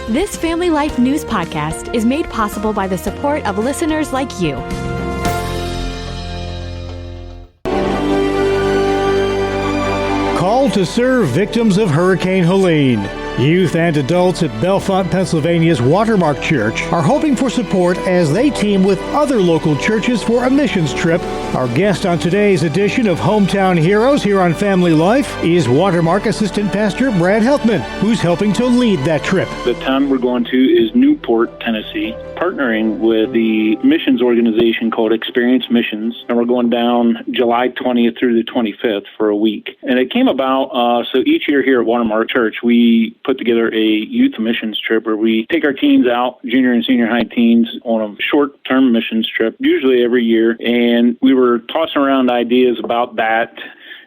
This Family Life News podcast is made possible by the support of listeners like you. Call to serve victims of Hurricane Helene. Youth and adults at Bellefonte, Pennsylvania's Watermarke Church are hoping for support as they team with other local churches for a missions trip. Our guest on today's edition of Hometown Heroes here on Family Life is Watermarke Assistant Pastor Brad Heltman, who's helping to lead that trip. The town we're going to is Newport, Tennessee, partnering with the missions organization called Experience Missions, and we're going down July 20th through the 25th for a week. And it came about, so each year here at Watermarke Church, we put together a youth missions trip where we take our teens out, junior and senior high teens, on a short-term missions trip, usually every year. And we were tossing around ideas about that.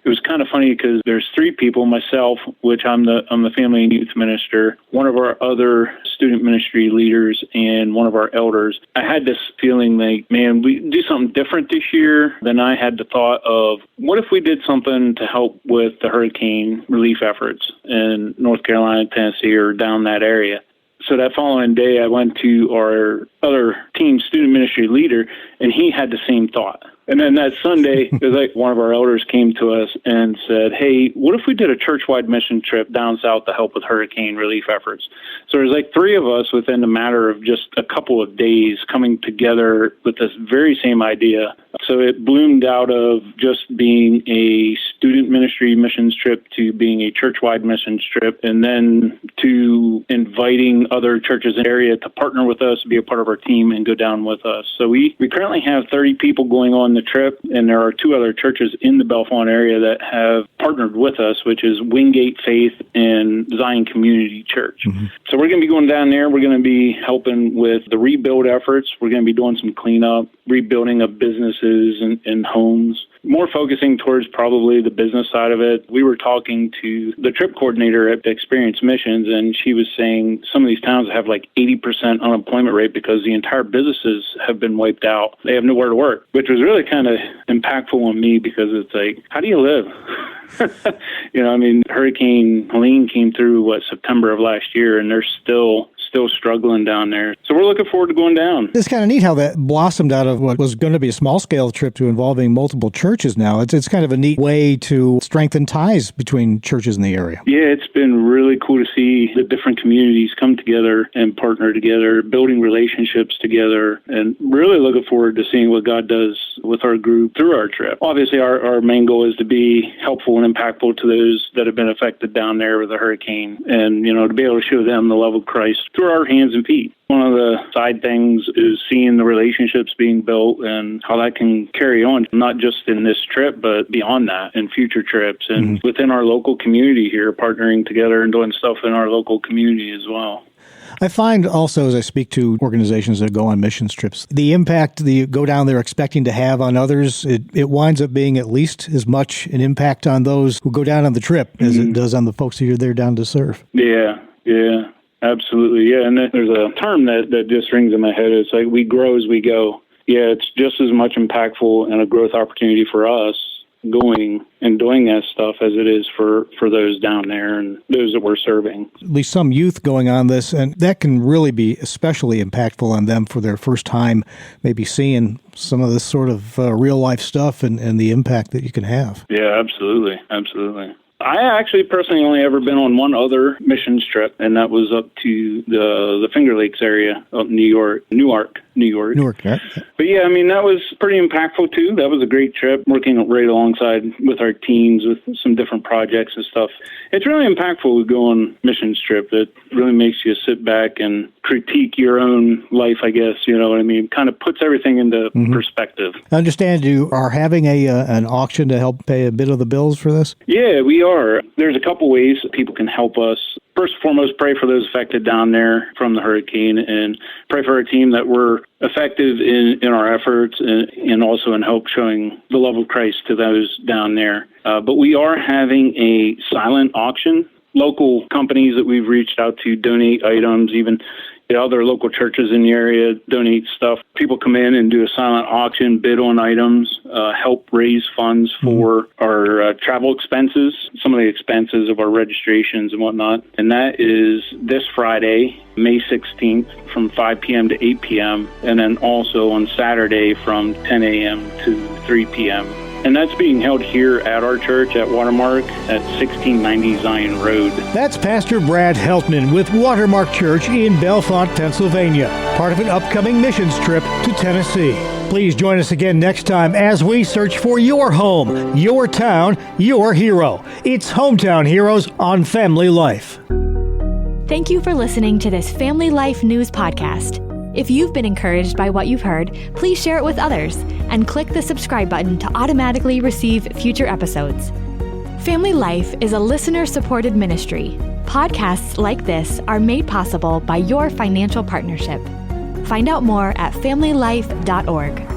It was kind of funny because there's three people, myself, which I'm the family and youth minister, one of our other student ministry leaders, and one of our elders. I had this feeling like, man, we do something different this year. Then I had the thought of, what if we did something to help with the hurricane relief efforts in North Carolina, Tennessee, or down that area? So that following day, I went to our other team student ministry leader, and he had the same thought. And then that Sunday, it was like one of our elders came to us and said, hey, what if we did a church-wide mission trip down south to help with hurricane relief efforts? So there's like three of us within a matter of just a couple of days coming together with this very same idea. So it bloomed out of just being a student ministry missions trip to being a church-wide missions trip, and then to inviting other churches in the area to partner with us, be a part of our team, and go down with us. So we currently have 30 people going on the trip, and there are two other churches in the Bellefonte area that have partnered with us, which is Wingate Faith and Zion Community Church. Mm-hmm. So we're going to be going down there. We're going to be helping with the rebuild efforts. We're going to be doing some cleanup, rebuilding of businesses and homes, more focusing towards probably the business side of it. We were talking to the trip coordinator at Experience Missions, and she was saying some of these towns have like 80% unemployment rate because the entire businesses have been wiped out. They have nowhere to work, which was really kind of impactful on me because it's like, how do you live? Hurricane Helene came through, September of last year, and they're still struggling down there. So we're looking forward to going down. It's kind of neat how that blossomed out of what was going to be a small-scale trip to involving multiple churches now. It's kind of a neat way to strengthen ties between churches in the area. Yeah, it's been really cool to see the different communities come together and partner together, building relationships together, and really looking forward to seeing what God does with our group through our trip. Obviously, our main goal is to be helpful and impactful to those that have been affected down there with the hurricane, and, to be able to show them the love of Christ through our hands and feet. One of the side things is seeing the relationships being built and how that can carry on, not just in this trip, but beyond that in future trips and within our local community here, partnering together and doing stuff in our local community as well. I find also, as I speak to organizations that go on missions trips, the impact that you go down there expecting to have on others, it winds up being at least as much an impact on those who go down on the trip as it does on the folks who are there down to serve. Yeah. Absolutely, yeah. And there's a term that just rings in my head. It's like, we grow as we go. Yeah, it's just as much impactful and a growth opportunity for us going and doing that stuff as it is for those down there and those that we're serving. At least some youth going on this, and that can really be especially impactful on them for their first time, maybe seeing some of this sort of real-life stuff and the impact that you can have. Yeah, absolutely. I actually personally only ever been on one other missions trip, and that was up to the Finger Lakes area up in Newark. Yeah. But yeah, that was pretty impactful too. That was a great trip, working right alongside with our teams with some different projects and stuff. It's really impactful to go on missions trip. It really makes you sit back and critique your own life, I guess, you know what I mean? Kind of puts everything into perspective. I understand you are having an auction to help pay a bit of the bills for this? Yeah, we are. There's a couple ways people can help us. First and foremost, pray for those affected down there from the hurricane, and pray for our team that we're effective in our efforts and also in help showing the love of Christ to those down there. But we are having a silent auction local companies that we've reached out to donate items, even other local churches in the area donate stuff. People come in and do a silent auction, bid on items, help raise funds for our travel expenses, some of the expenses of our registrations and whatnot. And that is this Friday, May 16th from 5 p.m. to 8 p.m. and then also on Saturday from 10 a.m. to 3 p.m. And that's being held here at our church at Watermarke at 1690 Zion Road. That's Pastor Brad Heltman with Watermarke Church in Bellefonte, Pennsylvania, part of an upcoming missions trip to Tennessee. Please join us again next time as we search for your home, your town, your hero. It's Hometown Heroes on Family Life. Thank you for listening to this Family Life News podcast. If you've been encouraged by what you've heard, please share it with others and click the subscribe button to automatically receive future episodes. Family Life is a listener-supported ministry. Podcasts like this are made possible by your financial partnership. Find out more at familylife.org.